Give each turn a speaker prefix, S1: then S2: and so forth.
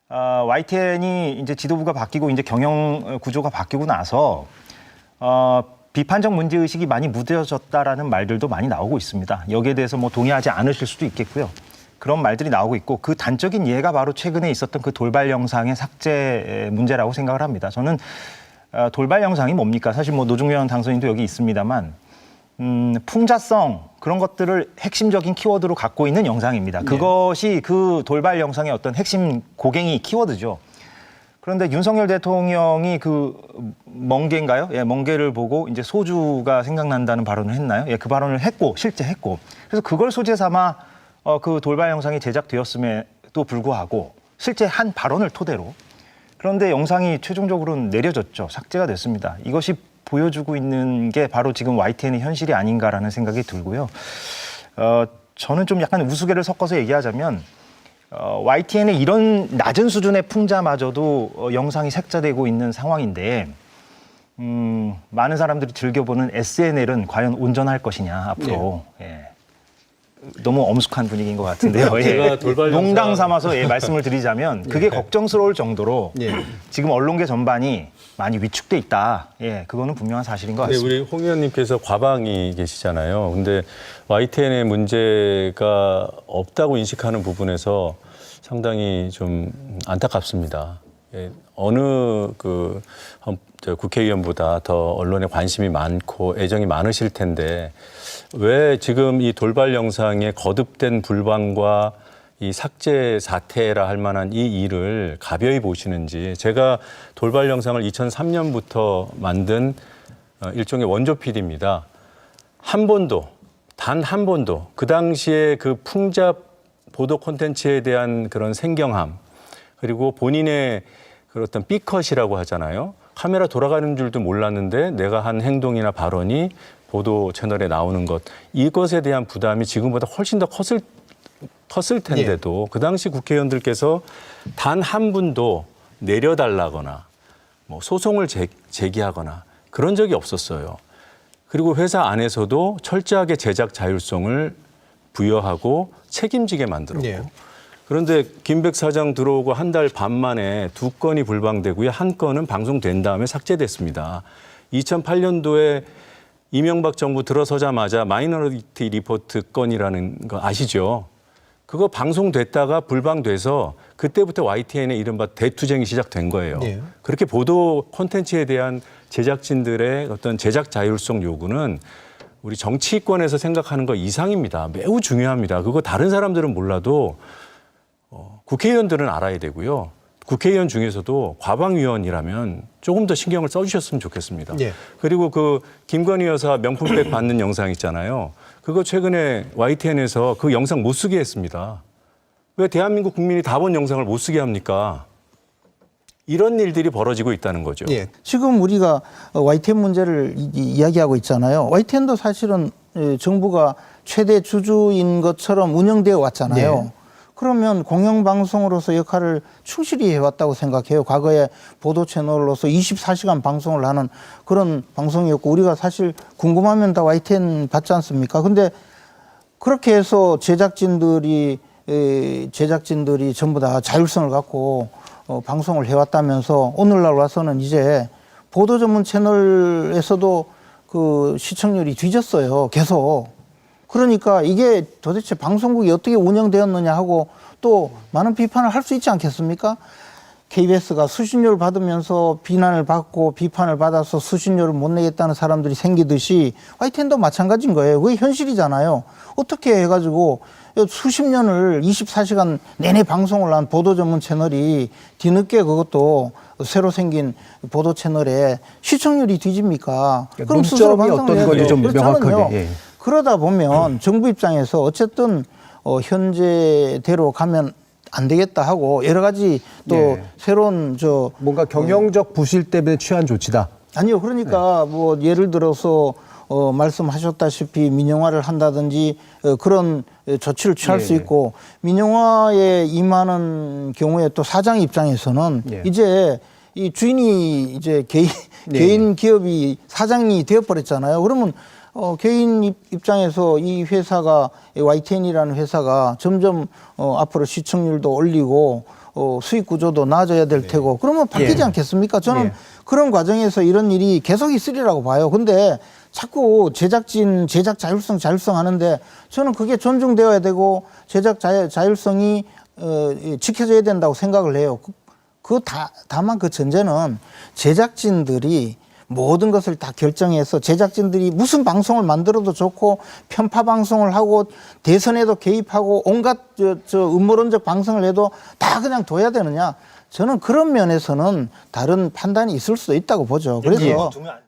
S1: YTN이 이제 지도부가 바뀌고 이제 경영 구조가 바뀌고 나서 비판적 문제 의식이 많이 무뎌졌다라는 말들도 많이 나오고 있습니다. 여기에 대해서 뭐 동의하지 않으실 수도 있겠고요. 그런 말들이 나오고 있고 그 단적인 예가 바로 최근에 있었던 그 돌발 영상의 삭제 문제라고 생각을 합니다. 저는 돌발 영상이 뭡니까? 사실 뭐 노중현 당선인도 여기 있습니다만 풍자성 그런 것들을 핵심적인 키워드로 갖고 있는 영상입니다. 그것이 그 돌발 영상의 어떤 핵심 고갱이 키워드죠. 그런데 윤석열 대통령이 그 멍게인가요? 예, 멍게를 보고 이제 소주가 생각난다는 발언을 했나요? 예, 그 발언을 했고 실제 했고 그래서 그걸 소재 삼아 그 돌발 영상이 제작되었음에도 불구하고 실제 한 발언을 토대로 그런데 영상이 최종적으로는 내려졌죠. 삭제가 됐습니다. 이것이 보여주고 있는 게 바로 지금 YTN의 현실이 아닌가라는 생각이 들고요. 저는 좀 약간 우스개를 섞어서 얘기하자면 YTN의 이런 낮은 수준의 풍자마저도 영상이 삭제되고 있는 상황인데 많은 사람들이 즐겨보는 SNL은 과연 온전할 것이냐 앞으로. 예. 너무 엄숙한 분위기인 것 같은데요. 예. 농담 삼아서 예, 말씀을 드리자면 그게 걱정스러울 정도로 지금 언론계 전반이 많이 위축돼 있다. 예, 그거는 분명한 사실인 것 같습니다.
S2: 우리 홍 의원님께서 과방이 계시잖아요. 근데 YTN의 문제가 없다고 인식하는 부분에서 상당히 좀 안타깝습니다. 예, 어느 국회의원보다 더 언론에 관심이 많고 애정이 많으실 텐데 왜 지금 이 돌발 영상의 거듭된 불방과 이 삭제 사태라 할 만한 이 일을 가벼이 보시는지. 제가 돌발 영상을 2003년부터 만든 일종의 원조 PD입니다. 한 번도, 단 한 번도 그 당시에 그 풍자 보도 콘텐츠에 대한 그런 생경함 그리고 본인의 그 어떤 B컷이라고 하잖아요. 카메라 돌아가는 줄도 몰랐는데 내가 한 행동이나 발언이 보도 채널에 나오는 것 이것에 대한 부담이 지금보다 훨씬 더 컸을 텐데도 그 당시 국회의원들께서 단 한 분도 내려달라거나 뭐 소송을 제기하거나 그런 적이 없었어요. 그리고 회사 안에서도 철저하게 제작 자율성을 부여하고 책임지게 만들었고 그런데 김백 사장 들어오고 한 달 반 만에 2건이 불방되고요. 한 건은 방송된 다음에 삭제됐습니다. 2008년도에 이명박 정부 들어서자마자 마이너리티 리포트 건이라는 거 아시죠? 그거 방송됐다가 불방돼서 그때부터 YTN의 이른바 대투쟁이 시작된 거예요. 그렇게 보도 콘텐츠에 대한 제작진들의 어떤 제작 자율성 요구는 우리 정치권에서 생각하는 것 이상입니다. 매우 중요합니다. 그거 다른 사람들은 몰라도 국회의원들은 알아야 되고요. 국회의원 중에서도 과방위원이라면 조금 더 신경을 써주셨으면 좋겠습니다. 그리고 그 김건희 여사 명품백 받는 영상 있잖아요. 그거 최근에 YTN에서 그 영상 못 쓰게 했습니다. 왜 대한민국 국민이 다 본 영상을 못 쓰게 합니까? 이런 일들이 벌어지고 있다는 거죠.
S3: 지금 우리가 YTN 문제를 이야기하고 있잖아요. YTN도 사실은 정부가 최대 주주인 것처럼 운영되어 왔잖아요. 그러면 공영방송으로서 역할을 충실히 해왔다고 생각해요. 과거에 보도 채널로서 24시간 방송을 하는 그런 방송이었고 우리가 사실 궁금하면 다 YTN 받지 않습니까? 근데 그렇게 해서 제작진들이 전부 다 자율성을 갖고 방송을 해왔다면서 오늘날 와서는 이제 보도 전문 채널에서도 그 시청률이 뒤졌어요. 계속. 그러니까 이게 도대체 방송국이 어떻게 운영되었느냐 하고 또 많은 비판을 할 수 있지 않겠습니까? KBS가 수신료를 받으면서 비난을 받고 비판을 받아서 수신료를 못 내겠다는 사람들이 생기듯이 YTN도 마찬가지인 거예요. 그게 현실이잖아요. 어떻게 해가지고 수십 년을 24시간 내내 방송을 한 보도 전문 채널이 뒤늦게 그것도 새로 생긴 보도 채널에 시청률이 뒤집니까? 그럼 스스로 방송을 해야 돼요.
S4: 좀 명확하게.
S3: 그러다 보면 정부 입장에서 어쨌든 현재대로 가면 안 되겠다 하고 여러 가지 또 새로운
S4: 뭔가 경영적 부실 때문에 취한 조치다.
S3: 아니요. 그러니까 뭐 예를 들어서 말씀하셨다시피 민영화를 한다든지 그런 조치를 취할 수 있고 민영화에 임하는 경우에 또 사장 입장에서는 이제 이 주인이 이제 개인 기업이 사장이 되어버렸잖아요. 그러면 개인 입장에서 이 회사가 YTN이라는 회사가 점점 앞으로 시청률도 올리고 수익 구조도 나아져야 될 테고 그러면 바뀌지
S1: 예.
S3: 않겠습니까? 저는
S1: 예.
S3: 그런 과정에서 이런 일이 계속 있으리라고 봐요. 근데 자꾸 제작 자율성 하는데 저는 그게 존중되어야 되고 제작 자율성이 지켜져야 된다고 생각을 해요. 다만 그 전제는 제작진들이 모든 것을 다 결정해서 제작진들이 무슨 방송을 만들어도 좋고 편파 방송을 하고 대선에도 개입하고 온갖 음모론적 방송을 해도 다 그냥 둬야 되느냐. 저는 그런 면에서는 다른 판단이 있을 수도 있다고 보죠. 그래서
S1: 두면 안